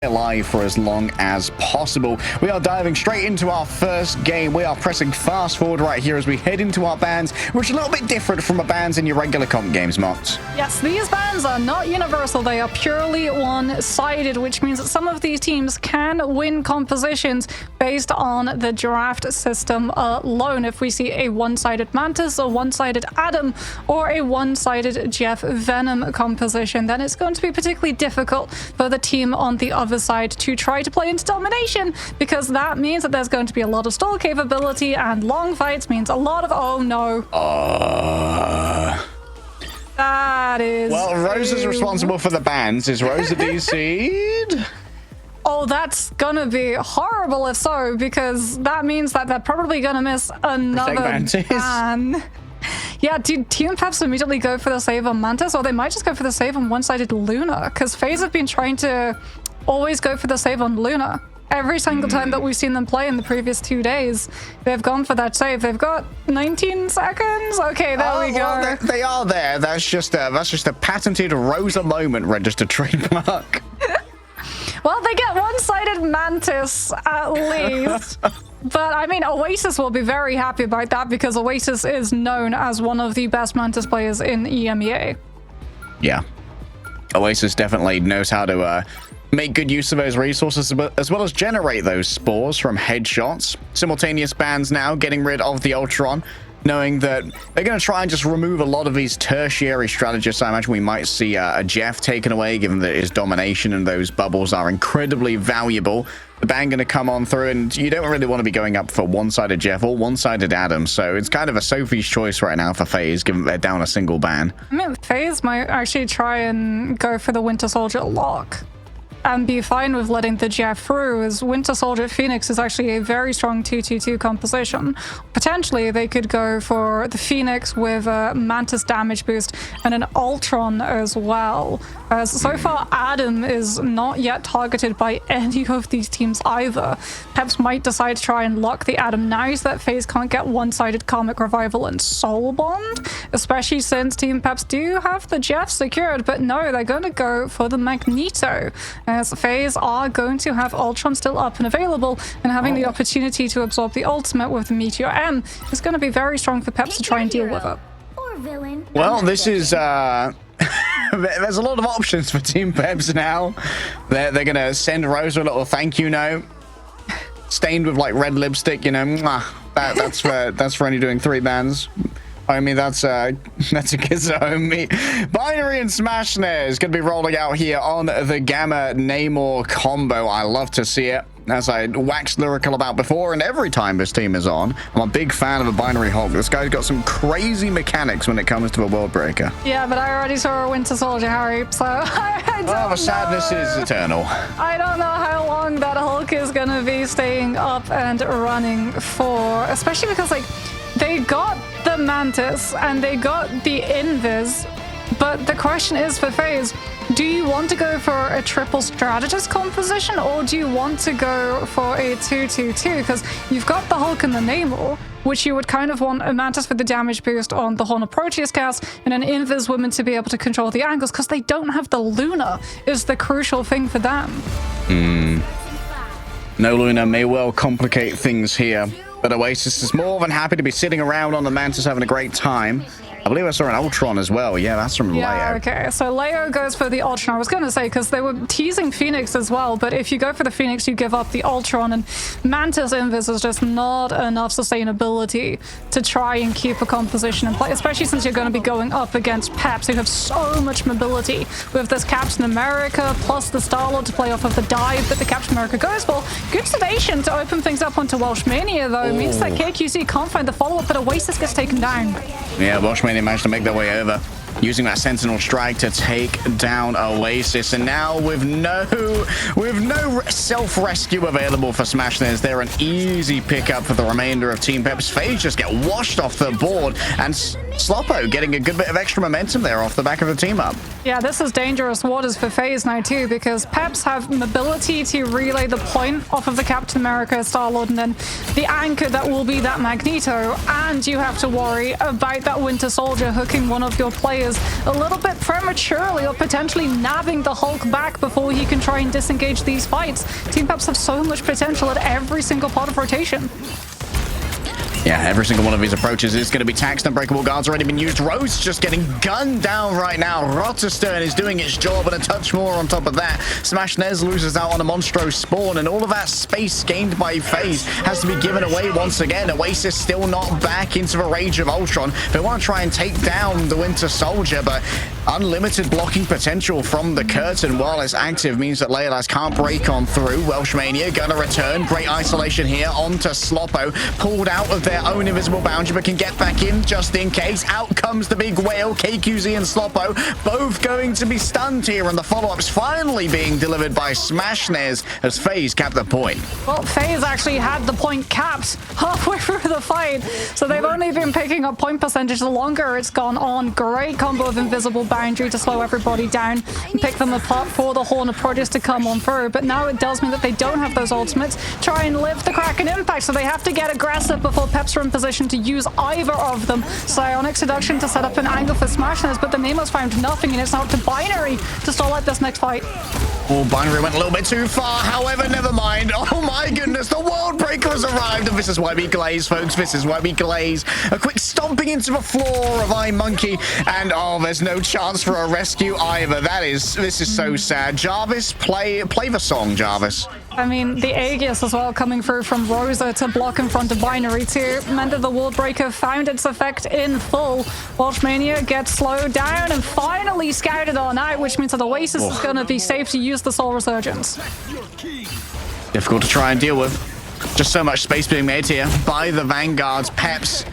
alive for as long as possible. We are diving straight into our first game. We are pressing fast forward right here as we head into our bans, which are a little bit different from the bans in your regular comp games, Mox. Yes, these bans are not universal. They are purely one-sided, which means that some of these teams can win compositions based on the draft system alone. If we see a one-sided Mantis, a one-sided Adam, or a one-sided Jeff Venom composition, then it's going to be particularly difficult for the team on the other side to try to play into domination, because that means that there's going to be a lot of stall capability, and long fights means a lot of oh no. That is... Well, Rose is responsible for the bans. Is Rose a DC'd? Oh, that's gonna be horrible if so, because that means that they're probably gonna miss another ban. Yeah, did Team Peps immediately go for the save on Mantis, or they might just go for the save on one-sided Luna? Because FaZe have been trying to always go for the save on Luna. Every single time that we've seen them play in the previous 2 days, they've gone for that save. They've got 19 seconds. Okay, there we go. Well, they are there. That's just a patented Rosa moment registered trademark. Well, they get one-sided Mantis at least. But I mean, Oasis will be very happy about that, because Oasis is known as one of the best Mantis players in EMEA. Yeah. Oasis definitely knows how to make good use of those resources, as well as generate those spores from headshots. Simultaneous bans now, getting rid of the Ultron, knowing that they're going to try and just remove a lot of these tertiary strategists. I imagine we might see a Jeff taken away, given that his domination and those bubbles are incredibly valuable. The ban going to come on through, and you don't really want to be going up for one-sided Jeff or one-sided Adam, so it's kind of a Sophie's choice right now for FaZe, given that they're down a single ban. I mean, FaZe might actually try and go for the Winter Soldier lock and be fine with letting the Jeff through, as Winter Soldier Phoenix is actually a very strong 2-2-2 composition. Potentially, they could go for the Phoenix with a Mantis damage boost and an Ultron as well. As so far, Adam is not yet targeted by any of these teams either. Peps might decide to try and lock the Adam now, so that FaZe can't get one-sided Karmic Revival and Soul Bond, especially since Team Peps do have the Jeff secured. But no, they're going to go for the Magneto, as FaZe are going to have Ultron still up and available, and having the opportunity to absorb the ultimate with the Meteor M is going to be very strong for Peps to try and deal with it. Well, this is there's a lot of options for Team Peps now. They're gonna send Rosa a little thank you note, stained with like red lipstick, you know. That's for only doing 3 bans. I mean, that's a kiss at home me. Binary and Smash Snare is going to be rolling out here on the Gamma Namor combo. I love to see it, as I waxed lyrical about before, and every time this team is on, I'm a big fan of a Binary Hulk. This guy's got some crazy mechanics when it comes to a World Breaker. Yeah, but I already saw a Winter Soldier, Harry, so I don't know. The sadness is eternal. I don't know how long that Hulk is going to be staying up and running for, especially because, like, they got the Mantis and they got the Invis, but the question is for FaZe, do you want to go for a triple strategist composition, or do you want to go for a 2-2-2? Because you've got the Hulk and the Namor, which you would kind of want a Mantis with the damage boost on the Horn of Proteus cast, and an Invis woman to be able to control the angles, because they don't have the Luna is the crucial thing for them. No Luna may well complicate things here, but Oasis is more than happy to be sitting around on the Mantis having a great time. I believe I saw an Ultron as well. Yeah, that's from Leo. Okay, so Leo goes for the Ultron. I was going to say, because they were teasing Phoenix as well, but if you go for the Phoenix, you give up the Ultron, and Mantis Invis is just not enough sustainability to try and keep a composition in play, especially since you're going to be going up against Peps, who have so much mobility with this Captain America, plus the Star-Lord to play off of the dive that the Captain America goes for. Good sedation to open things up onto Welsh Mania, though. Means that KQC can't find the follow-up, but Oasis gets taken down. Yeah, Welsh Mania managed to make their way over, using that Sentinel strike to take down Oasis. And now with no self-rescue available for Smash, they're an easy pickup for the remainder of Team Peps. FaZe just get washed off the board, and Sloppo getting a good bit of extra momentum there off the back of the team up. Yeah, this is dangerous waters for FaZe now too, because Peps have mobility to relay the point off of the Captain America Star-Lord, and then the anchor that will be that Magneto, and you have to worry about that Winter Soldier hooking one of your players Phase a little bit prematurely or potentially nabbing the Hulk back before he can try and disengage these fights. Team Peps have so much potential at every single part of rotation. Yeah, every single one of these approaches is going to be taxed. Unbreakable Guard's already been used. Rose just getting gunned down right now. Rotterstern is doing its job, and a touch more on top of that. Smash Nez loses out on a Monstro spawn, and all of that space gained by FaZe has to be given away once again. Oasis still not back into the Rage of Ultron. They want to try and take down the Winter Soldier, but unlimited blocking potential from the curtain while it's active means that Leolas can't break on through. Welshmania gonna return. Great isolation here onto Sloppo. Pulled out of their own invisible boundary, but can get back in just in case. Out comes the big whale. KQZ and Sloppo both going to be stunned here, and the follow-ups finally being delivered by Smashnez as FaZe capped the point. Well, FaZe actually had the point capped halfway through the fight, so they've only been picking up point percentage the longer it's gone on. Great combo of invisible boundary to slow everybody down and pick them apart for the Horn of Proteus to come on through, but now it does mean that they don't have those ultimates. Try and live the Kraken impact, so they have to get aggressive before Peps are in position to use either of them. Psionic Seduction to set up an angle for Smashness, but the Nemo's found nothing, and it's now up to Binary to stall out this next fight. Oh, Binary went a little bit too far. However, never mind. Oh my goodness, the World Breaker has arrived, and this is why we glaze, folks. This is why we glaze. A quick stomping into the floor of Monkey, and oh, there's no chance for a rescue either. This is so sad. Jarvis, play the song, Jarvis. I mean, the Aegis as well coming through from Rosa to block in front of Binary too meant that the World Breaker found its effect in full. Welshmania gets slowed down and finally scouted on out, which means that Oasis is going to be safe to use the Soul Resurgence. Difficult to try and deal with. Just so much space being made here by the Vanguards. Peps,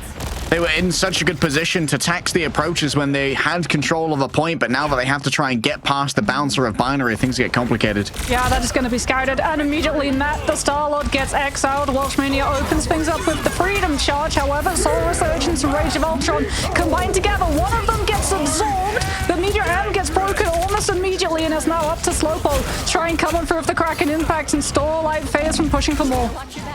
they were in such a good position to tax the approaches when they had control of a point, but now that they have to try and get past the bouncer of Binary, things get complicated. Yeah, that is going to be scouted, and immediately Matt, the Star-Lord, gets exiled. Welshmania opens things up with the Freedom Charge. However, Soul Resurgence and Rage of Ultron combined together. One of them gets absorbed. The Meteor M gets broken almost immediately, and is now up to Slowpo. Try and come in through with the Kraken impact and stall out FaZe from pushing for more.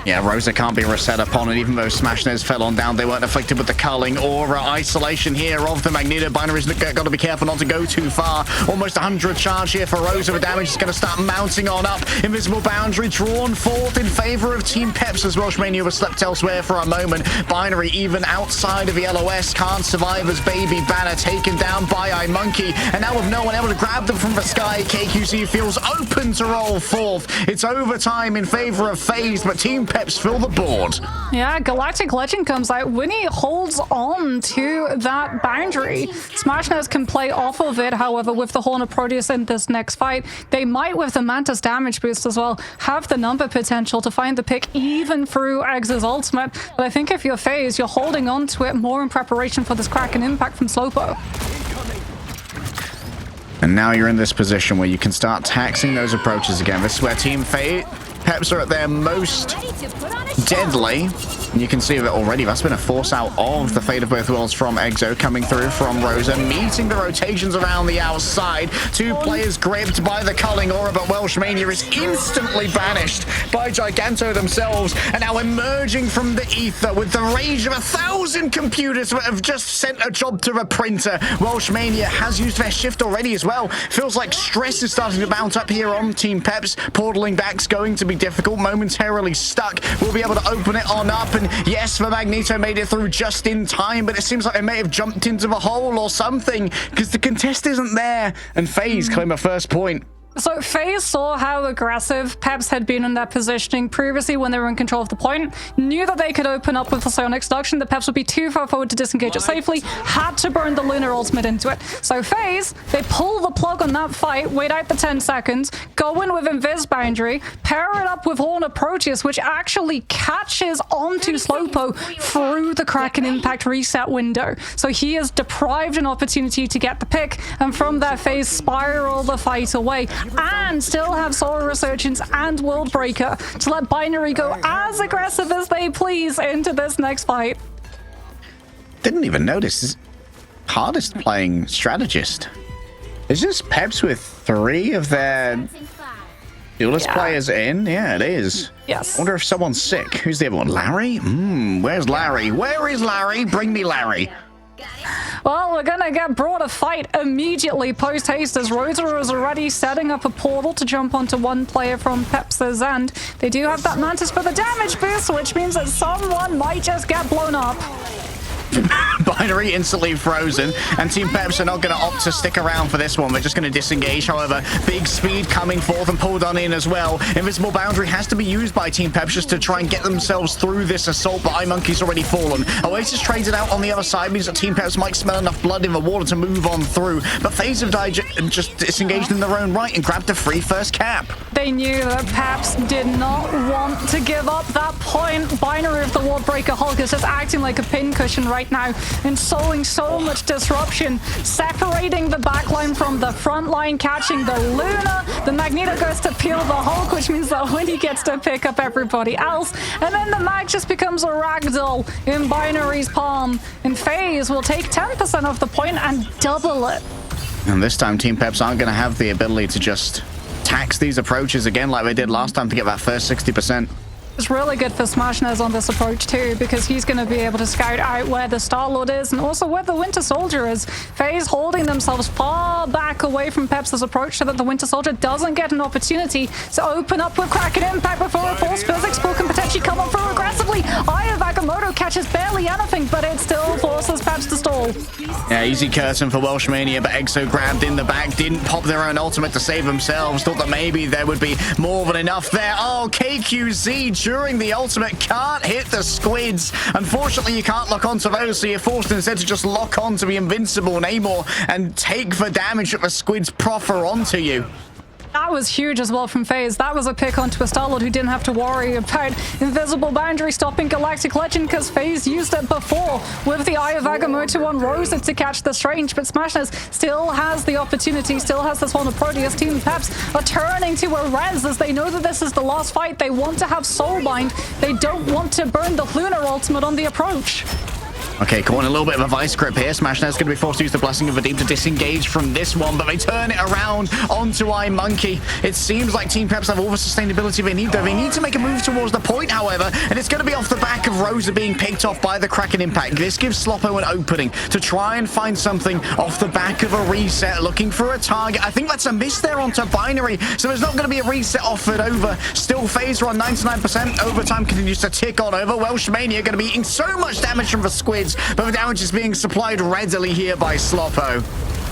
Yeah, Rosa can't be reset upon, and even though Smashnez fell on down, they weren't afflicted with the culling or isolation here of the Magneto. Binary's got to be careful not to go too far. Almost 100 charge here for Rosa. The damage is going to start mounting on up. Invisible boundary drawn forth in favor of Team Peps as Welshmania was slept elsewhere for a moment. Binary, even outside of the LOS, can't survive as Baby Banner taken down by Monkey. And now with no one able to grab them from the sky, KQC feels open to roll forth. It's overtime in favor of FaZe, but Team Peps fill the board. Yeah, Galactic Legend comes out. Winnie holds on to that boundary. Smashnez can play off of it, however, with the Horn of Proteus in this next fight. They might, with the Mantis damage boost as well, have the number potential to find the pick even through Eggs's ultimate. But I think if you're FaZe, you're holding on to it more in preparation for this Kraken impact from Slowpo. And now you're in this position where you can start taxing those approaches again. This is where Team Peps are at their most deadly. And you can see that already. That's been a force out of the Fate of Both Worlds from Exo, coming through from Rosa, meeting the rotations around the outside. Two players gripped by the culling aura, but Welshmania is instantly banished by Giganto themselves, and now emerging from the ether with the rage of 1,000 computers that have just sent a job to a printer. Welshmania has used their shift already as well. Feels like stress is starting to mount up here on Team Peps. Portaling back's going to be difficult, momentarily stuck. We'll be able to open it on up, and yes, the Magneto made it through just in time, but it seems like they may have jumped into the hole or something, because the contest isn't there, and FaZe claim a first point. So FaZe saw how aggressive Peps had been in their positioning previously when they were in control of the point, knew that they could open up with the Psionic Seduction, the Peps would be too far forward to disengage it safely, had to burn the Lunar Ultimate into it. So FaZe, they pull the plug on that fight, wait out the 10 seconds, go in with Invis Boundary, pair it up with Horn of Proteus, which actually catches onto Slowpo through the Kraken Impact reset window. So he is deprived an opportunity to get the pick, and from there FaZe spiral the fight away, and still have Soul Resurgence and World Breaker to let Binary go as aggressive as they please into this next fight. Didn't even notice. This hardest playing strategist. Is this Peps with 3 of their duelist players in? Yeah, it is. Yes. I wonder if someone's sick. Who's the other one? Larry? Where's Larry? Where is Larry? Bring me Larry. Well, we're gonna get brought a fight immediately post-haste as Rosa is already setting up a portal to jump onto one player from Peps' end. They do have that Mantis for the damage boost, which means that someone might just get blown up. Binary instantly frozen, and Team Peps are not going to opt to stick around for this one. They're just going to disengage. However, big speed coming forth and pulled on in as well. Invisible boundary has to be used by Team Peps just to try and get themselves through this assault, but iMonkey's already fallen. Oasis traded out on the other side, means that Team Peps might smell enough blood in the water to move on through, but FaZe have died just disengaged in their own right and grabbed a free first cap. They knew that Peps did not want to give up that point. Binary of the Ward Breaker Hulk is just acting like a pincushion right now and sowing so much disruption, separating the backline from the front line, catching the Luna. The Magneto goes to peel the Hulk, which means that Winnie gets to pick up everybody else, and then the Mag just becomes a ragdoll in Binary's palm, and FaZe will take 10% off the point and double it. And this time Team Peps aren't going to have the ability to just tax these approaches again like they did last time to get that first 60%. It's really good for Smashnez on this approach too, because he's going to be able to scout out where the Star-Lord is and also where the Winter Soldier is. FaZe holding themselves far back away from Peps' approach so that the Winter Soldier doesn't get an opportunity to open up with Kraken Impact before a Force Physics ball can potentially come on through aggressively. Eye of Agamotto catches barely anything, but it still forces Peps to stall. Yeah, easy curtain for Welshmania, but Exo grabbed in the back, didn't pop their own ultimate to save themselves. Thought that maybe there would be more than enough there. Oh, KQZ during the ultimate can't hit the squids. Unfortunately, you can't lock onto those, so you're forced instead to just lock onto the invincible Namor and take the damage that the squids proffer onto you. That was huge as well from FaZe. That was a pick onto a Star-Lord who didn't have to worry about Invisible Boundary stopping Galactic Legend because FaZe used it before with the Eye of Agamotto on Rosa to catch the Strange, but Smashnez still has the opportunity, still has this one of Proteus. Team Peps are turning to a res as they know that this is the last fight. They want to have Soulbind. They don't want to burn the Lunar Ultimate on the approach. Okay, caught in a little bit of a vice grip here. Smashnez going to be forced to use the Blessing of the Deep to disengage from this one, but they turn it around onto iMonkey. It seems like Team Peps have all the sustainability they need, though. They need to make a move towards the point, however, and it's going to be off the back of Rosa being picked off by the Kraken Impact. This gives Sloppo an opening to try and find something off the back of a reset, looking for a target. I think that's a miss there onto Binary, so there's not going to be a reset offered over. Still, FaZe are on 99%. Overtime continues to tick on over. Welshmania going to be eating so much damage from the squids, but the damage is being supplied readily here by Sloppo.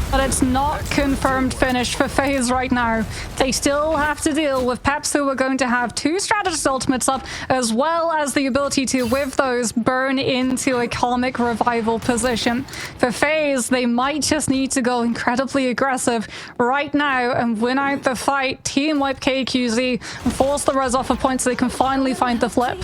But it's not confirmed finish for FaZe right now. They still have to deal with Peps, who are going to have 2 strategist ultimates up, as well as the ability to, with those, burn into a Karmic Revival position. For FaZe, they might just need to go incredibly aggressive right now and win out the fight, team wipe KQZ, and force the res off of points so they can finally find the flip.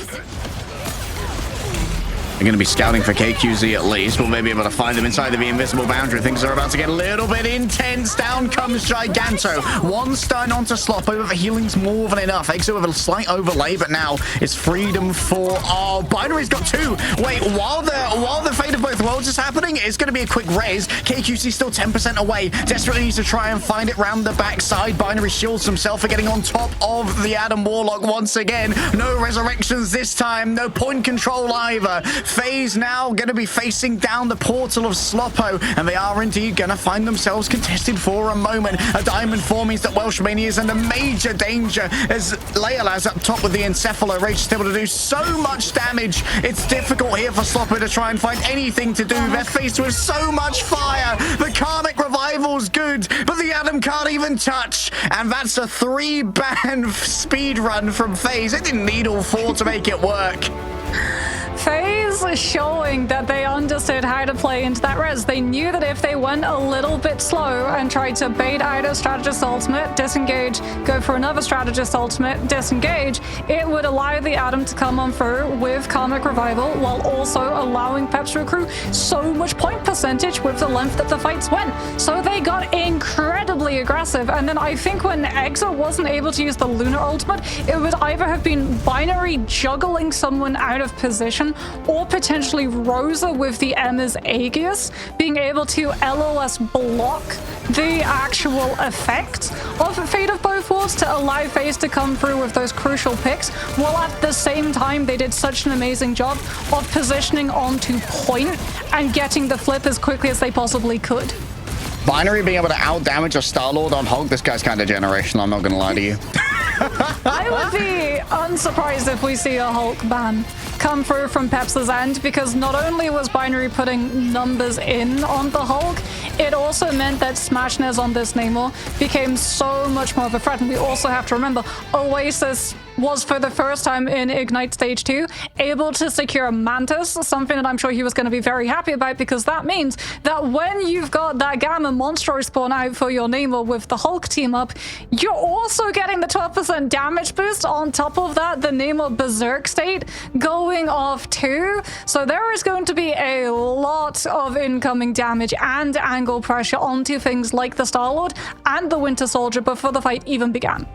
They're going to be scouting for KQZ at least. We'll maybe be able to find them inside of the invisible boundary. Things are about to get a little bit intense. Down comes Giganto. 1 stun onto Sloppo, but the healing's more than enough. Exo with a slight overlay, but now it's freedom for... Oh, Binary's got 2. Wait, while the fate of both worlds is happening, it's going to be a quick raise. KQC still 10% away. Desperately needs to try and find it round the backside. Binary shields himself for getting on top of the Adam Warlock once again. No resurrections this time. No point control either. FaZe now going to be facing down the portal of Sloppo, and they are indeed going to find themselves contested for a moment. A diamond 4 means that Welshmania is under major danger as Leolaz up top with the Encephalo Rage is able to do so much damage. It's difficult here for Sloppo to try and find anything to do. They're faced with so much fire. The Karmic Revival's good, but the Adam can't even touch, and that's a 3-ban speed run from FaZe. It didn't need all 4 to make it work. FaZe is showing that they understood how to play into that res. They knew that if they went a little bit slow and tried to bait out a strategist ultimate, disengage, go for another strategist ultimate, disengage, it would allow the Adam to come on through with Karmic Revival while also allowing Peps to accrue so much point percentage with the length that the fights went. So they got incredibly aggressive, and then I think when Exo wasn't able to use the Lunar ultimate, it would either have been Binary juggling someone out of position or potentially Rosa with the Emma's Aegis being able to LOS block the actual effect of Fate of Both Worlds to allow FaZe to come through with those crucial picks, while at the same time they did such an amazing job of positioning onto point and getting the flip as quickly as they possibly could. Binary being able to out-damage a Star-Lord on Hulk, this guy's kind of generational, I'm not gonna lie to you. I would be unsurprised if we see a Hulk ban come through from Peps' end, because not only was Binary putting numbers in on the Hulk, it also meant that Smashness on this Namor became so much more of a threat. And we also have to remember, Oasis was for the first time in Ignite Stage 2 able to secure Mantis, something that I'm sure he was going to be very happy about, because that means that when you've got that Gamma Monster spawn out for your Namor with the Hulk team up, you're also getting the 12% damage boost. On top of that, the Namor Berserk state going off too. So there is going to be a lot of incoming damage and angle pressure onto things like the Star-Lord and the Winter Soldier before the fight even began.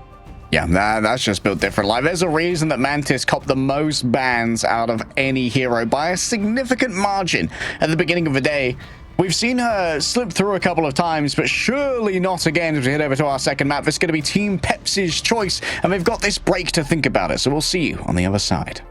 Yeah, that's just built different. Like, there's a reason that Mantis copped the most bans out of any hero by a significant margin at the beginning of the day. We've seen her slip through a couple of times, but surely not again as we head over to our second map. It's going to be Team Peps' choice, and they've got this break to think about it, so we'll see you on the other side.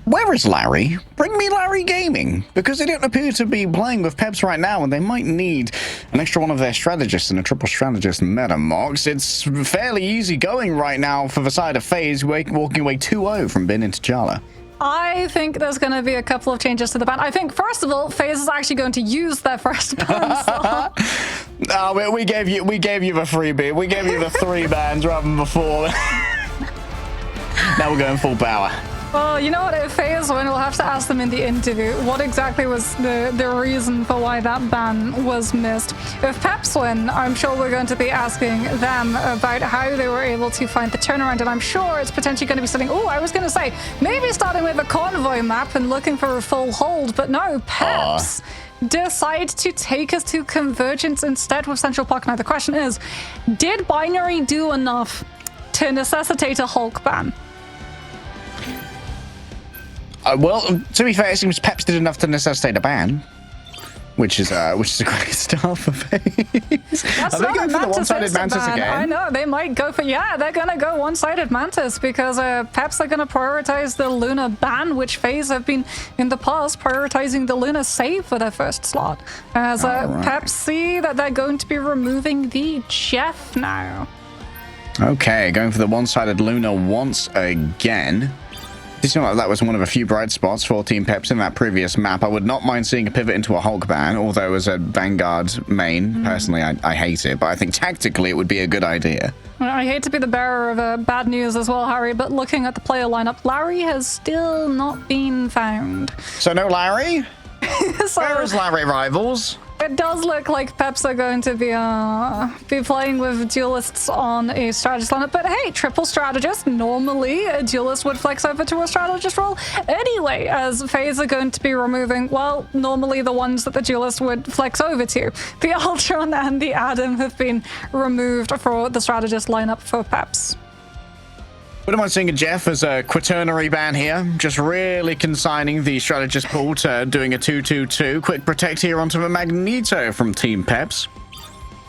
Where is Larry? Bring me Larry Gaming, because they don't appear to be playing with Peps right now, and they might need an extra one of their strategists in a triple strategist meta, Mox. It's fairly easy going right now for the side of FaZe, walking away 2-0 from Bin into Jala. I think there's going to be a couple of changes to the ban. I think, first of all, FaZe is actually going to use their first ban slot. Oh, we gave you the freebie. We gave you the 3 bans rather than before. Now we're going full power. Well, you know what? If FaZe win, we'll have to ask them in the interview what exactly was the reason for why that ban was missed. If Peps win, I'm sure we're going to be asking them about how they were able to find the turnaround, and I'm sure it's potentially going to be something. Oh, I was going to say maybe starting with a convoy map and looking for a full hold, but no, Peps decide to take us to Convergence instead with Central Park. Now the question is, did Binary do enough to necessitate a Hulk ban? Well, to be fair, it seems Peps did enough to necessitate a ban, which is a great start for FaZe. Are they going for the one-sided Mantis again? I know, they might go for, yeah, they're going to go one-sided Mantis because Peps are going to prioritize the Luna ban, which FaZe have been in the past prioritizing the Luna save for their first slot. As Peps see that they're going to be removing the Jeff now. Okay, going for the one-sided Luna once again. It seemed like that was one of a few bright spots for Team Peps in that previous map. I would not mind seeing a pivot into a Hulk ban, although as a Vanguard main, personally, I hate it. But I think tactically it would be a good idea. I hate to be the bearer of bad news as well, Harry, but looking at the player lineup, Larry has still not been found. So no Larry? So, where is Larry, rivals? It does look like Peps are going to be playing with duelists on a strategist lineup, but hey, triple strategist. Normally, a duelist would flex over to a strategist role anyway, as FaZe are going to be removing, well, normally the ones that the duelist would flex over to. The Ultron and the Adam have been removed for the strategist lineup for Peps. Wouldn't mind seeing a Jeff as a quaternary ban here, just really consigning the strategist pool to doing a 2-2-2. Quick protect here onto a Magneto from Team Peps.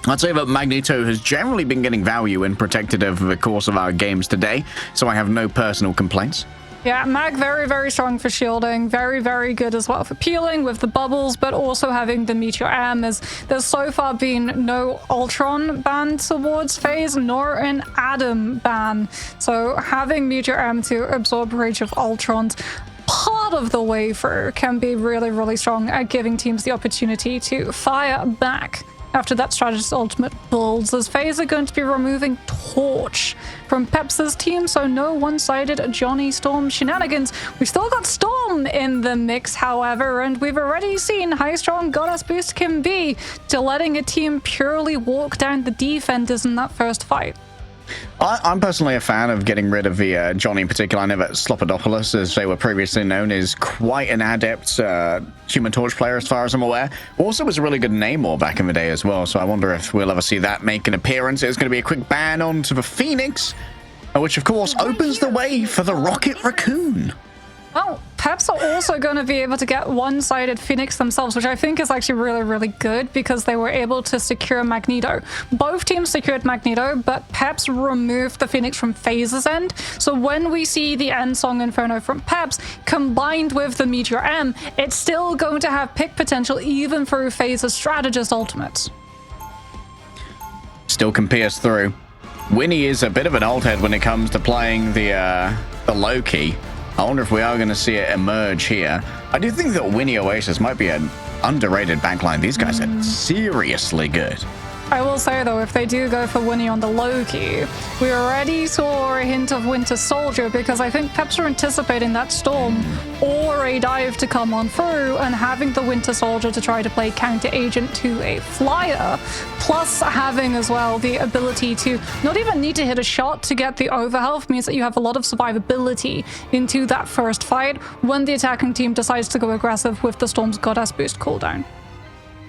I'd say that Magneto has generally been getting value and protected over the course of our games today, so I have no personal complaints. Yeah, Mag very, very strong for shielding, very, very good as well for peeling with the bubbles, but also having the Meteor M, as there's so far been no Ultron ban towards FaZe, nor an Adam ban. So having Meteor M to absorb Rage of Ultrons part of the way through can be really, really strong at giving teams the opportunity to fire back after that strategist ultimate builds, as FaZe are going to be removing Torch from Peps' team, so no one-sided Johnny Storm shenanigans. We've still got Storm in the mix, however, and we've already seen how strong Goddess Boost can be to letting a team purely walk down the defenders in that first fight. I'm personally a fan of getting rid of the Johnny in particular. I know that Slopodopoulos, as they were previously known, is quite an adept Human Torch player as far as I'm aware. Also was a really good Namor back in the day as well, so I wonder if we'll ever see that make an appearance. It's going to be a quick ban onto the Phoenix, which of course opens the way for the Rocket Raccoon. Well, Peps are also going to be able to get one-sided Phoenix themselves, which I think is actually really, really good because they were able to secure Magneto. Both teams secured Magneto, but Peps removed the Phoenix from FaZe's end. So when we see the End Song Inferno from Peps combined with the Meteor M, it's still going to have pick potential even through FaZe's strategist ultimates. Still can pierce through. Winnie is a bit of an old head when it comes to playing the Loki. I wonder if we are going to see it emerge here. I do think that Winnie Oasis might be an underrated backline. These guys are seriously good. I will say, though, if they do go for Winnie on the Loki, we already saw a hint of Winter Soldier because I think Peps are anticipating that Storm or a dive to come on through and having the Winter Soldier to try to play counter-agent to a flyer, plus having as well the ability to not even need to hit a shot to get the overhealth means that you have a lot of survivability into that first fight when the attacking team decides to go aggressive with the Storm's Goddess Boost cooldown.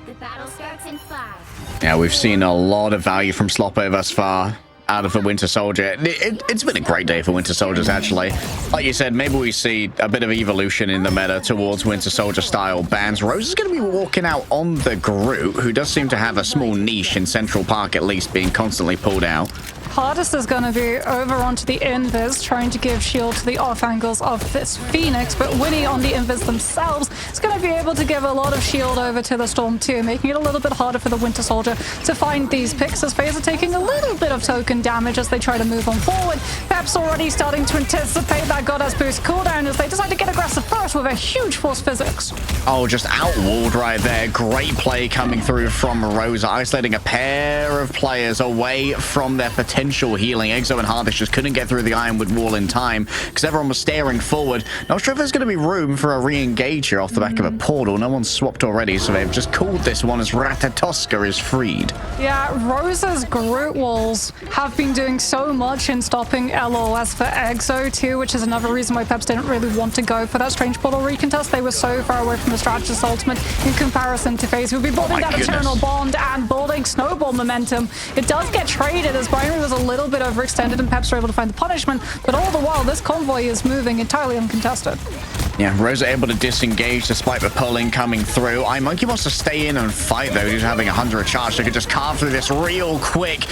The battle starts in 5. Yeah, we've seen a lot of value from Sloppo thus far out of the Winter Soldier. It's been a great day for Winter Soldiers, actually. Like you said, maybe we see a bit of evolution in the meta towards Winter Soldier style bans. Rose is going to be walking out on the Groot, who does seem to have a small niche in Central Park, at least, being constantly pulled out. Hardest is going to be over onto the invis, trying to give shield to the off angles of this Phoenix, but Winnie on the invis themselves is going to be able to give a lot of shield over to the Storm too, making it a little bit harder for the Winter Soldier to find these picks, as FaZe are taking a little bit of token damage as they try to move on forward. Peps already starting to anticipate that Goddess boost cooldown as they decide to get aggressive first with a huge force physics. Oh, just outwalled right there. Great play coming through from Rosa, isolating a pair of players away from their potential healing. Exo and Hardest just couldn't get through the Ironwood wall in time because everyone was staring forward. Not sure if there's going to be room for a re-engage here off the back of a portal. No one's swapped already, so they've just called this one as Ratatoska is freed. Yeah, Rosa's Groot walls have been doing so much in stopping LOS for Exo too, which is another reason why Peps didn't really want to go for that Strange Portal recontest. They were so far away from the Strategist ultimate in comparison to FaZe, who'll be building that Eternal Bond and building Snowball momentum. It does get traded as Binary was a little bit overextended and Peps were able to find the punishment, but all the while this convoy is moving entirely uncontested. Yeah, Rosa able to disengage despite the pulling coming through. Monkey wants to stay in and fight though. He's having 100 charge. They could just carve through this real quick.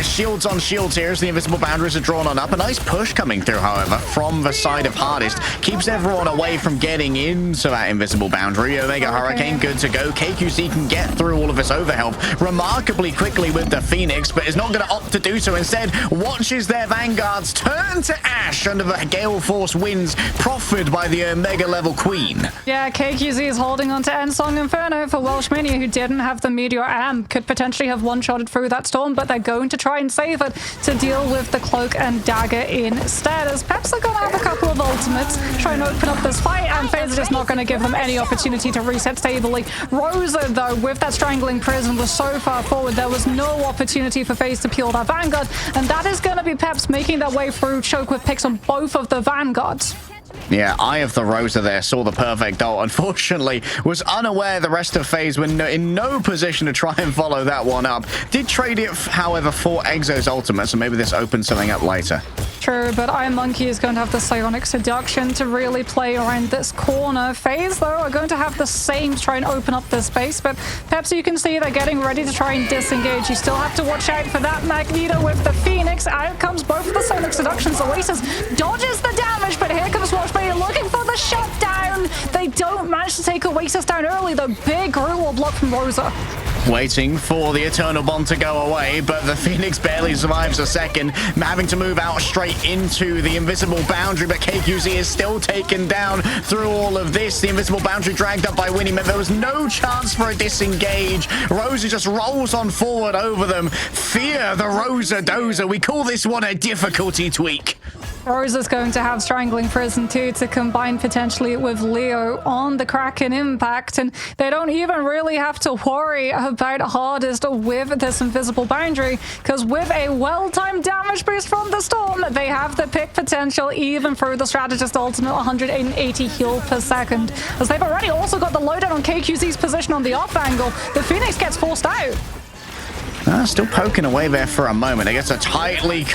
Shields on shields here as the invisible boundaries are drawn on up. A nice push coming through, however, from the side of Hardest. Keeps everyone away from getting into that invisible boundary. Omega Hurricane good to go. KQC can get through all of this overhelp remarkably quickly with the Phoenix, but is not going to opt to do so. Instead, watches their vanguards turn to ash under the Gale Force winds proffered by the Omega level Queen. Yeah, KQZ is holding on to Ensong Inferno for Welsh Mania, who didn't have the Meteor Amp. Could potentially have one-shotted through that storm, but they're going to try and save it to deal with the Cloak and Dagger instead, as Peps are going to have a couple of ultimates, trying to open up this fight, and FaZe are just not going to give them any opportunity to reset stably. Rosa, though, with that Strangling Prison, was so far forward, there was no opportunity for FaZe to peel that Vanguard, and that is going to be Peps making their way through, choke with picks on both of the Vanguards. Yeah, Eye of the Rosa there saw the perfect ult. Unfortunately, was unaware the rest of FaZe were in no position to try and follow that one up. Did trade it, however, for Exo's ultimate, so maybe this opens something up later. True, but Iron Monkey is going to have the Psionic Seduction to really play around this corner. FaZe, though, are going to have the same to try and open up this space, but Peps, you can see they're getting ready to try and disengage. You still have to watch out for that Magneto with the Phoenix. Out comes both of the Psionic Seductions. Oasis dodges the damage, but here comes Watchmania looking for the shutdown. They don't manage to take Oasis down early, though. Big Groot wall block from Rosa. Waiting for the Eternal Bond to go away, but the Phoenix barely survives a second, having to move out straight into the invisible boundary, but KQZ is still taken down through all of this. The invisible boundary dragged up by Winnie, but there was no chance for a disengage. Rosa just rolls on forward over them. Fear the Rosa Dozer. We call this one a difficulty tweak. Rosa's going to have Strangling Prison too to combine potentially with Leo on the Kraken impact, and they don't even really have to worry about Hardest with this invisible boundary, because with a well-timed damage boost from the Storm, they have the pick potential even through the Strategist ultimate 180 heal per second, as they've already also got the loadout on KQZ's position on the off angle. The Phoenix gets forced out. Still poking away there for a moment against a tightly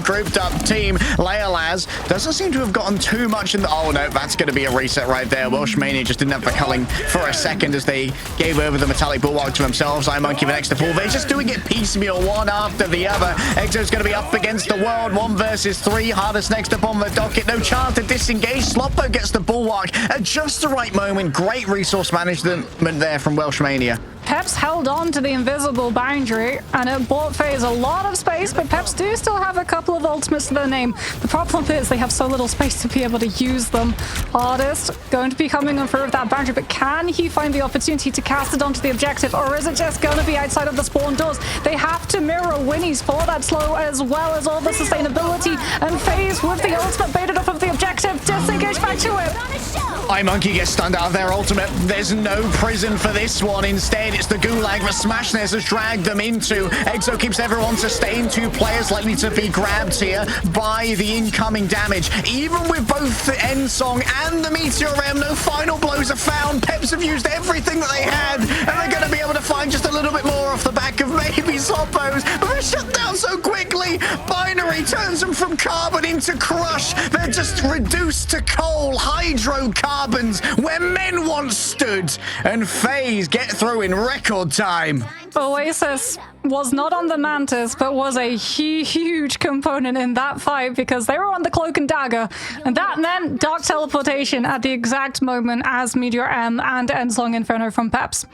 grouped up team. Leolaz doesn't seem to have gotten too much in the... Oh, no, that's going to be a reset right there. Welsh Mania just didn't have the culling for a second as they gave over the Metallic Bulwark to themselves. Monkey with extra pull. They're just doing it piecemeal, one after the other. Exo's going to be up against the world. 1 versus 3. Hardest next up on the docket. No chance to disengage. Sloppo gets the Bulwark at just the right moment. Great resource management there from Welsh Mania. Peps held on to the invisible boundary, and it bought FaZe a lot of space, but Peps do still have a couple of ultimates to their name. The problem is they have so little space to be able to use them. Hardest going to be coming on through with that boundary, but can he find the opportunity to cast it onto the objective, or is it just going to be outside of the spawn doors? They have to mirror Winnie's for that slow, as well as all the sustainability, and FaZe with the ultimate baited off of the objective. Disengage back to it. Monkey gets stunned out of their ultimate. There's no prison for this one. Instead, it's the Gulag that Smashness has dragged them into. Exo keeps everyone sustained. 2 players likely to be grabbed here by the incoming damage. Even with both the End Song and the Meteor M, no final blows are found. Peps have used everything that they had, and they're going to be able to find just a little bit more off the back of maybe Sloppos, but they're shut down so quickly. Binary turns them from carbon into crush. They're just reduced to coal, hydrocarbons, where men once stood, and FaZe get through in record time. Oasis was not on the Mantis, but was a huge component in that fight because they were on the Cloak and Dagger, and that meant Dark Teleportation at the exact moment as Meteor M and Endsong Inferno from Peps.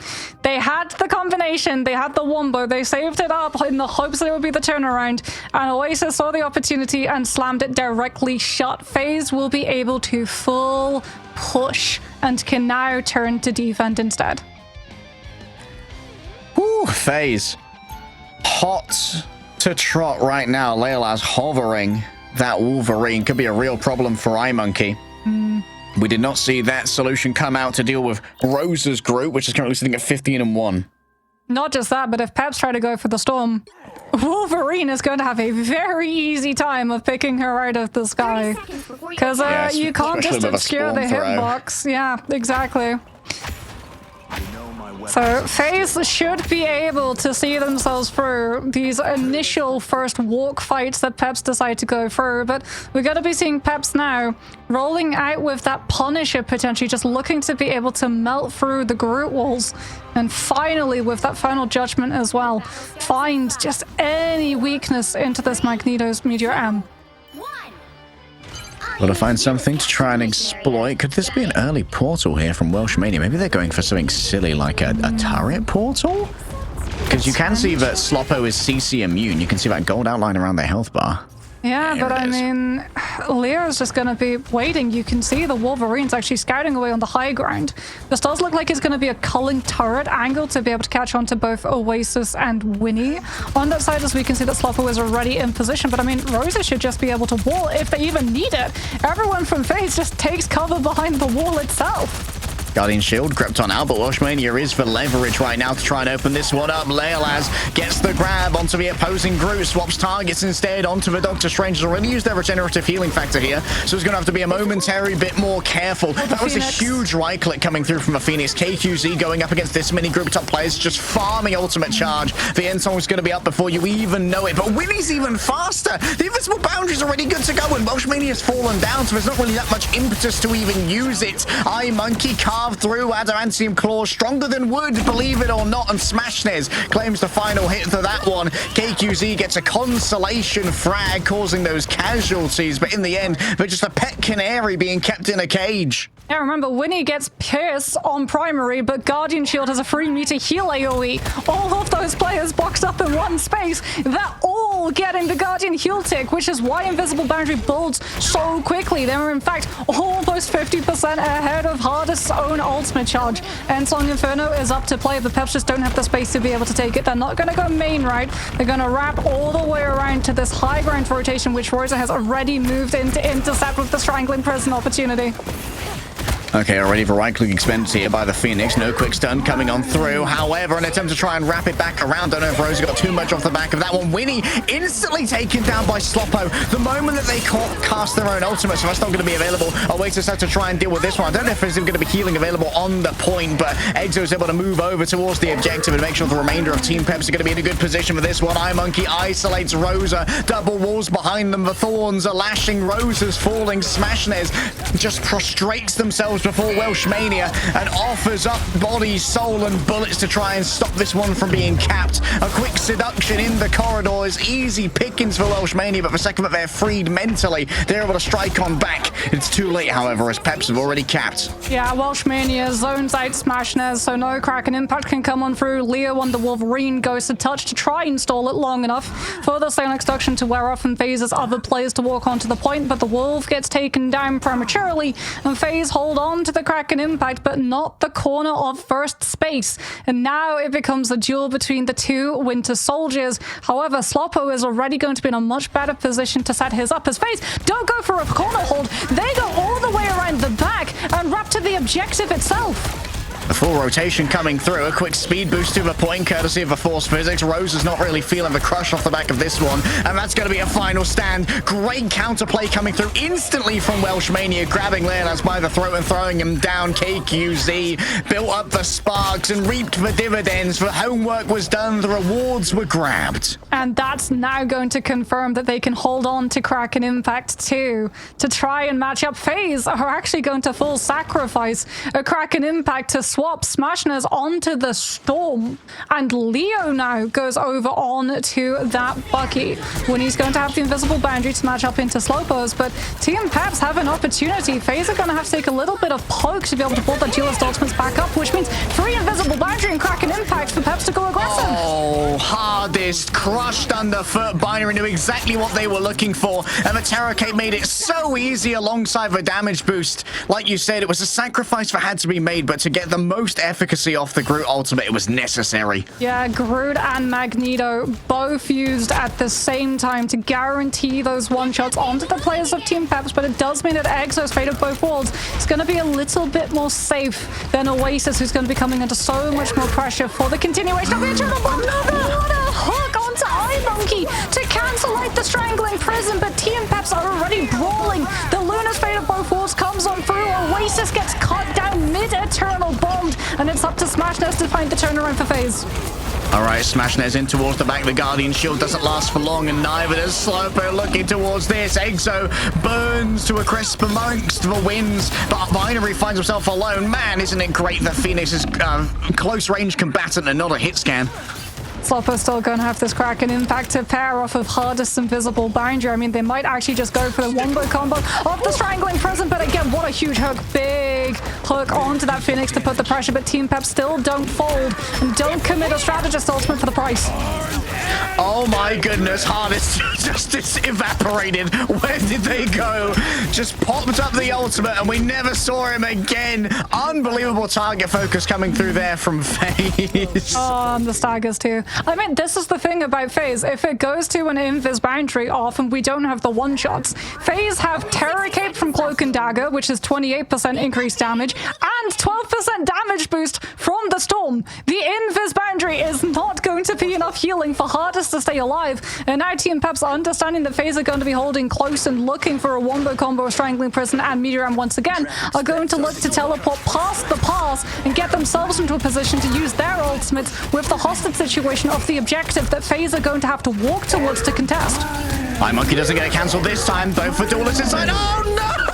They had the combination, they had the wombo, they saved it up in the hopes that it would be the turnaround, and Oasis saw the opportunity and slammed it directly shut. FaZe will be able to full push and can now turn to defend instead. Whew, FaZe. Hot to trot right now. Leila's hovering that Wolverine. Could be a real problem for iMonkey. We did not see that solution come out to deal with Rosa's group, which is currently sitting at 15-1. Not just that, but if Peps try to go for the Storm, Wolverine is going to have a very easy time of picking her out of the sky. Because you can't just obscure the hitbox. Yeah, exactly. So FaZe should be able to see themselves through these initial first walk fights that Peps decide to go through, but we're going to be seeing Peps now rolling out with that Punisher potentially, just looking to be able to melt through the Groot walls, and finally with that final judgment as well, find just any weakness into this Magneto's Meteor M. Got to find something to try and exploit. Could this be an early portal here from Welsh Mania? Maybe they're going for something silly like a turret portal? Because you can see that Sloppo is CC immune. You can see that gold outline around their health bar. Yeah, but I mean, Leo's just going to be waiting. You can see the Wolverine's actually scouting away on the high ground. This does look like it's going to be a culling turret angle to be able to catch on to both Oasis and Winnie. On that side, as we can see that Sloppo is already in position, but I mean, Rosa should just be able to wall if they even need it. Everyone from FaZe just takes cover behind the wall itself. Guardian Shield crept on out, but Welsh Mania is for leverage right now to try and open this one up. Leolaz gets the grab onto the opposing Groot, swaps targets instead onto the Doctor Strange. Has already used their regenerative healing factor here, so it's going to have to be a momentary bit more careful. That was a huge right click coming through from the Phoenix. KQZ going up against this many group top players, just farming ultimate charge. The end song is going to be up before you even know it, but Winnie's even faster. The invisible boundary's already good to go, and Welsh Mania's fallen down, so there's not really that much impetus to even use it. iMonkey carved through adamantium claws, stronger than wood, believe it or not, and Smashnez claims the final hit for that one. KQZ gets a consolation frag, causing those casualties, but in the end, they're just a pet canary being kept in a cage. Yeah, remember, Winnie gets Pierce on primary, but Guardian Shield has a free meter heal AoE. All of those players boxed up in one space. They're all getting the Guardian heal tick, which is why Invisible Boundary builds so quickly. They were, in fact, almost 50% ahead of Hardest's own ultimate charge. Endsong Inferno is up to play, but Peps just don't have the space to be able to take it. They're not going to go main right. They're going to wrap all the way around to this high ground rotation, which Rosa has already moved in to intercept with the Strangling Prison opportunity. Okay, already the right-click expended here by the Phoenix. No quick stun coming on through. However, an attempt to try and wrap it back around. Don't know if Rosa got too much off the back of that one. Winnie instantly taken down by Sloppo. The moment that they cast their own ultimate, so that's not going to be available. Oasis have to try and deal with this one. I don't know if there's even going to be healing available on the point, but Exo's able to move over towards the objective and make sure the remainder of Team Peps are going to be in a good position for this one. iMonkey isolates Rosa. Double walls behind them. The Thorns are lashing. Rosa's falling. Smashnez just prostrates themselves before Welsh Mania and offers up body, soul, and bullets to try and stop this one from being capped. A quick seduction in the corridors. Easy pickings for Welsh Mania, but the second that they're freed mentally, they're able to strike on back. It's too late, however, as Peps have already capped. Yeah, Welsh Mania zones out Smashnez, so no Kraken impact can come on through. Leo on the Wolverine goes to touch to try and stall it long enough for the Phalanx Exduction to wear off and phases other players to walk onto the point, but the Wolf gets taken down prematurely, and FaZe hold on to the Kraken impact, but not the corner of first space. And now it becomes a duel between the two Winter Soldiers. However, Sloppo is already going to be in a much better position to set his up as FaZe don't go for a corner hold. They go all the way around the back and wrap to the objective itself. A full rotation coming through. A quick speed boost to the point, courtesy of the Force Physics. Rose is not really feeling the crush off the back of this one, and that's going to be a final stand. Great counterplay coming through instantly from Welsh Mania, grabbing Leonaz by the throat and throwing him down. KQZ built up the sparks and reaped the dividends. The homework was done. The rewards were grabbed. And that's now going to confirm that they can hold on to Kraken Impact too. To try and match up FaZe are actually going to full sacrifice a Kraken Impact to swap Smashness onto the Storm, and Leo now goes over on to that Bucky when he's going to have the invisible boundary to match up into Slowpos. But Team Peps have an opportunity. FaZe are going to have to take a little bit of poke to be able to pull that duelist ultimates back up, which means free invisible boundary and Kraken impact for Peps to go aggressive. Oh, hardest crushed underfoot. Binary knew exactly what they were looking for, and the Terror Cape made it so easy alongside the damage boost. Like you said, it was a sacrifice that had to be made, but to get the most efficacy off the Groot ultimate, it was necessary. Yeah, Groot and Magneto both used at the same time to guarantee those one-shots onto the players of Team Peps, but it does mean that Exo's Fate of both worlds is going to be a little bit more safe than Oasis, who's going to be coming under so much more pressure for the continuation of the Eternal Bomb. What a hook onto iMonkey to cancel out the Strangling Prison, but Team Peps are already brawling. The Luna's Fate of both worlds comes on through. Oasis gets cut down mid-Eternal Bomb, and it's up to Smashness to find the turnaround for FaZe. All right, Smashness in towards the back. The Guardian Shield doesn't last for long, and neither does Slowpo looking towards this. Exo burns to a crisp amongst the winds, but Binary finds himself alone. Man, isn't it great that Phoenix is close-range combatant and not a hit scan? Slowpo's still going to have this Kraken impact to pair off of hardest invisible boundary. I mean, they might actually just go for the wombo combo of the Strangling Prison, but again, what a huge hook. Big hook onto that Phoenix to put the pressure, but Team Pep still don't fold and don't commit a strategist ultimate for the price. Oh my goodness, hardest just evaporated. Where did they go? Just popped up the ultimate and we never saw him again. Unbelievable target focus coming through there from FaZe. Oh, and the staggers too. I mean, this is the thing about FaZe. If it goes to an invis boundary, often we don't have the one-shots. FaZe have Terror Cape from Cloak and Dagger, which is 28% increased damage, and 12% damage boost from the Storm. The invis boundary is not going to be enough healing for hardest to stay alive, and now Team Peps understanding that FaZe are going to be holding close and looking for a wombo combo of Strangling Prison and Meteoram once again, are going to look to teleport past the pass and get themselves into a position to use their ultimates with the hostage situation of the objective that FaZe are going to have to walk towards to contest. iMonkey doesn't get cancelled this time, though, for duelists inside. Oh no!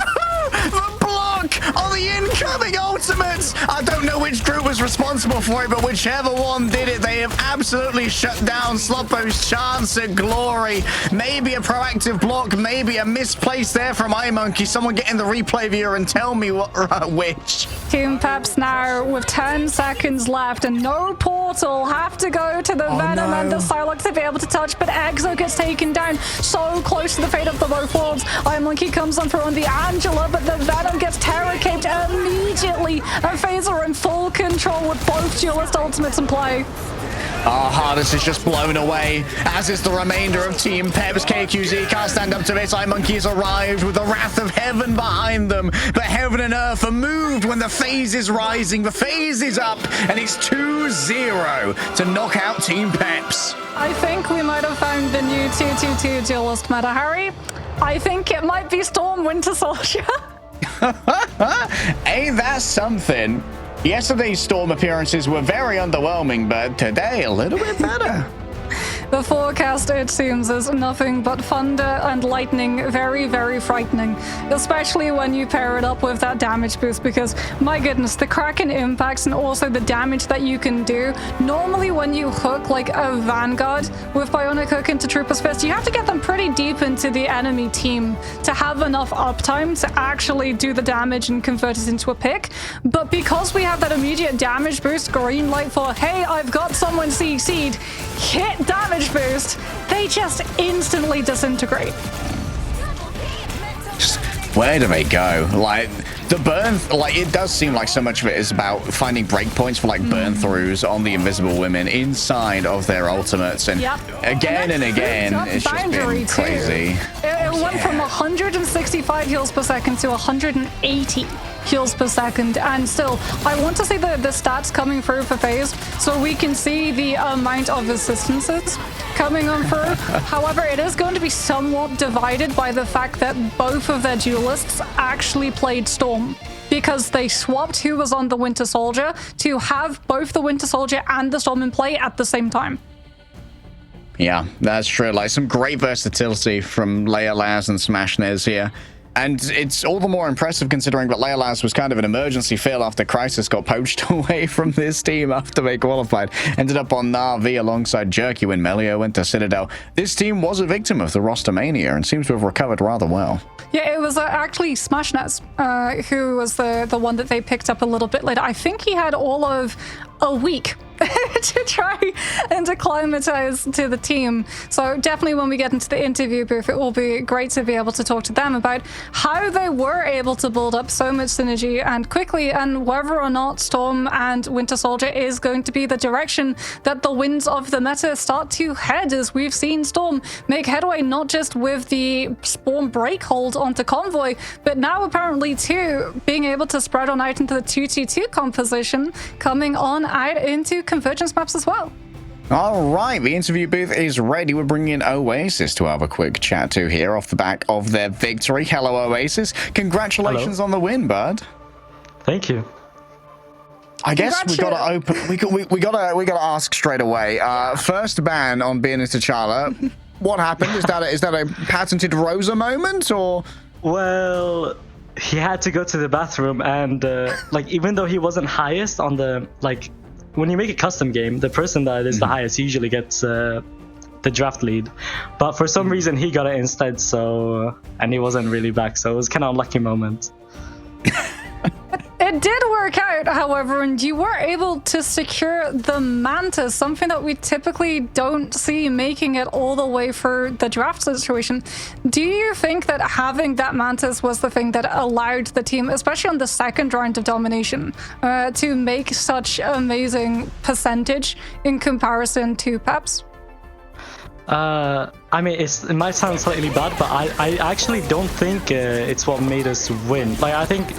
The block on the incoming ultimates! I don't know which group was responsible for it, but whichever one did it, they have absolutely shut down Slowpo's chance at glory. Maybe a proactive block, maybe a misplace there from iMonkey. Someone get in the replay viewer and tell me which. Team Peps now with 10 seconds left and no portal, have to go to the Venom and the Psylocke to be able to touch, but Exo gets taken down so close to the fate of the both worlds. iMonkey comes on through on the Angela, but the Venom gets Terror Caped immediately, and FaZe are in full control with both duelist ultimates in play. Our hardest is just blown away, as is the remainder of Team Peps. KQZ can't stand up to this. iMonkey has arrived with the wrath of heaven behind them. But heaven and earth are moved when the phase is rising. The phase is up, and it's 2-0 to knock out Team Peps. I think we might have found the new 2-2-2 duelist meta, Harry. I think it might be Storm Winter Soldier. Ain't that something? Yesterday's Storm appearances were very underwhelming, but today a little bit better. The forecast, it seems, is nothing but thunder and lightning. Very, very frightening. Especially when you pair it up with that damage boost, because, my goodness, the Kraken impacts and also the damage that you can do. Normally, when you hook, like, a Vanguard with Bionic Hook into Trooper's Fist, you have to get them pretty deep into the enemy team to have enough uptime to actually do the damage and convert it into a pick. But because we have that immediate damage boost, green light for, hey, I've got someone CC'd, hit damage boost, they just instantly disintegrate. Just where do they go? Like the burn, like it does seem like so much of it is about finding breakpoints for like burn throughs on the invisible women inside of their ultimates, and again and again it's just been crazy. It went from 165 heals per second to 180 heals per second, and still I want to see the stats coming through for FaZe so we can see the amount of assistances coming on through. However, it is going to be somewhat divided by the fact that both of their duelists actually played Storm, because they swapped who was on the Winter Soldier to have both the Winter Soldier and the Storm in play at the same time. Yeah, that's true. Like some great versatility from Leia, Laz, and Smashness here. And it's all the more impressive considering that Leolas was kind of an emergency fill after Crisis got poached away from this team after they qualified. Ended up on Na'Vi alongside Jerky when Melio went to Citadel. This team was a victim of the roster mania and seems to have recovered rather well. Yeah, it was actually Smashness who was the one that they picked up a little bit later. I think he had all of a week to try and acclimatize to the team. So definitely when we get into the interview booth, it will be great to be able to talk to them about how they were able to build up so much synergy and quickly, and whether or not Storm and Winter Soldier is going to be the direction that the winds of the meta start to head, as we've seen Storm make headway not just with the Spawn breakhold onto Convoy, but now apparently too being able to spread on out into the 2-2-2 composition, coming on out into convergence maps as well. All right, the interview booth is ready. We're bringing in Oasis to have a quick chat to here off the back of their victory. Hello, Oasis. Congratulations on the win, bud. Thank you. I guess we gotta open. We gotta ask straight away. First ban on being a T'Challa. What happened? Is that a patented Rosa moment or? Well, he had to go to the bathroom, and like even though he wasn't highest on the like. When you make a custom game, the person that is the highest usually gets the draft lead. But for some reason, he got it instead, and he wasn't really back, so it was kind of a lucky moment. It did work out, however, and you were able to secure the Mantis, something that we typically don't see making it all the way through the draft situation. Do you think that having that Mantis was the thing that allowed the team, especially on the second round of domination, to make such amazing percentage in comparison to Peps? I mean, it might sound slightly bad, but I actually don't think it's what made us win. Like, I think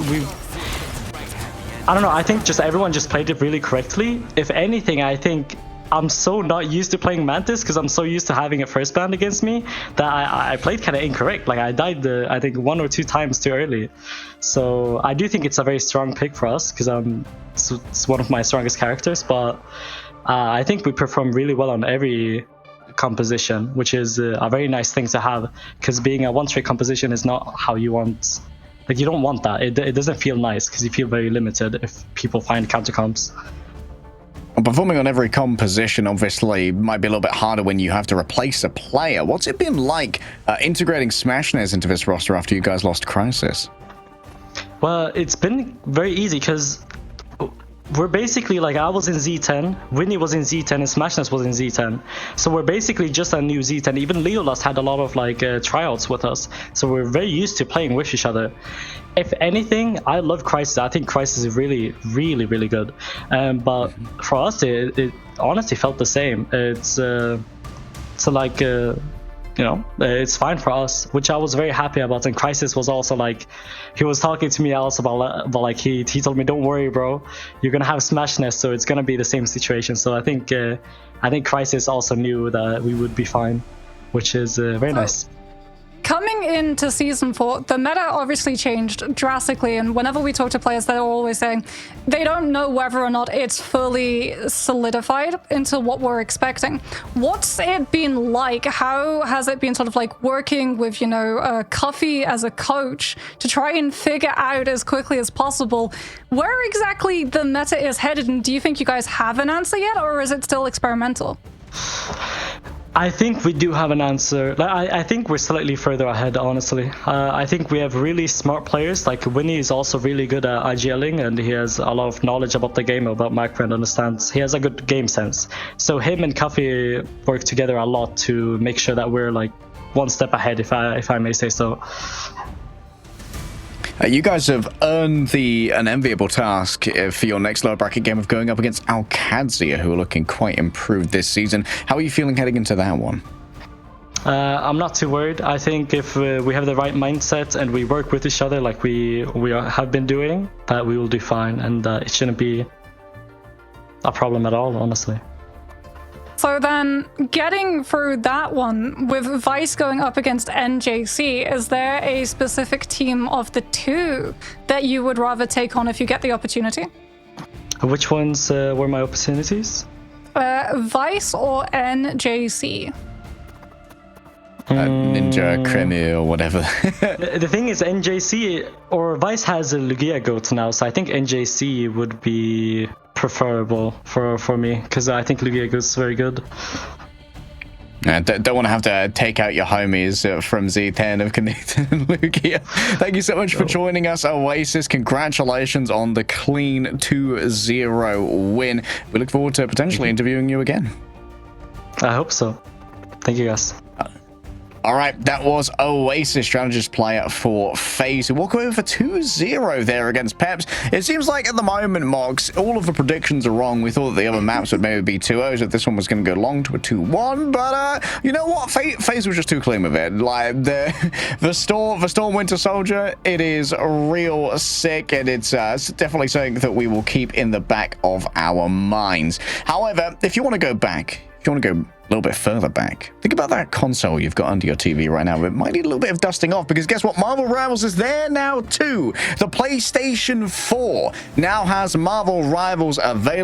I don't know, I think just everyone just played it really correctly. If anything, I think I'm so not used to playing Mantis because I'm so used to having it first banned against me that I played kind of incorrect. Like, I died, I think, 1 or 2 times too early. So I do think it's a very strong pick for us because it's one of my strongest characters. But I think we perform really well on every composition, which is a very nice thing to have, because being a one-trick composition is not how you want. Like, you don't want that. It doesn't feel nice because you feel very limited if people find counter comps. Well, performing on every composition obviously might be a little bit harder when you have to replace a player. What's it been like integrating Smashness into this roster after you guys lost Crisis? Well, it's been very easy because we're basically like, I was in Z10, Winnie was in Z10, and Smashness was in Z10. So we're basically just a new Z10. Even Leolas had a lot of like tryouts with us. So we're very used to playing with each other. If anything, I love Crisis. I think Crisis is really, really, really good. But for us, it honestly felt the same. It's like, you know, it's fine for us, which I was very happy about. And Crisis was also like, he was talking to me else about like, he told me, don't worry, bro, you're gonna have Smashness, so it's gonna be the same situation. So I think Crisis also knew that we would be fine, which is very nice. Coming into Season 4, the meta obviously changed drastically, and whenever we talk to players, they're always saying they don't know whether or not it's fully solidified into what we're expecting. What's it been like? How has it been sort of like working with, you know, Cuffy as a coach to try and figure out as quickly as possible where exactly the meta is headed? And do you think you guys have an answer yet, or is it still experimental? I think we do have an answer. I think we're slightly further ahead, honestly. I think we have really smart players. Like, Winnie is also really good at IGLing, and he has a lot of knowledge about the game, about macro, and understands. He has a good game sense. So him and Cuffy work together a lot to make sure that we're like one step ahead, if I may say so. You guys have earned an enviable task for your next lower bracket game of going up against Alcadzia, who are looking quite improved this season. How are you feeling heading into that one? I'm not too worried. I think if we have the right mindset and we work with each other like we have been doing, that we will do fine, and it shouldn't be a problem at all, honestly. So then, getting through that one, with Vice going up against NJC, is there a specific team of the two that you would rather take on if you get the opportunity? Which ones were my opportunities? Vice or NJC? Ninja Creamy or whatever. The thing is, NJC or Vice has a Lugia goat now, so I think NJC would be preferable for me, because I think Lugia goat's very good. Don't want to have to take out your homies from Z10 of Connect and Lugia. Thank you so much for joining us, Oasis. Congratulations on the clean 2-0 win. We look forward to potentially interviewing you again. I hope so. Thank you, guys. All right, that was Oasis, strategist player for FaZe, who walk away with a 2-0 there against Peps. It seems like at the moment, Mox, all of the predictions are wrong. We thought the other maps would maybe be 2-0s, that this one was going to go long to a 2-1, but you know what? FaZe was just too clean with it. Like, the Storm Winter Soldier, it is real sick, and it's definitely something that we will keep in the back of our minds. However, if you want to go back, if you want to go a little bit further back, think about that console you've got under your TV right now. It might need a little bit of dusting off, because guess what? Marvel Rivals is there now too. The PlayStation 4 now has Marvel Rivals available.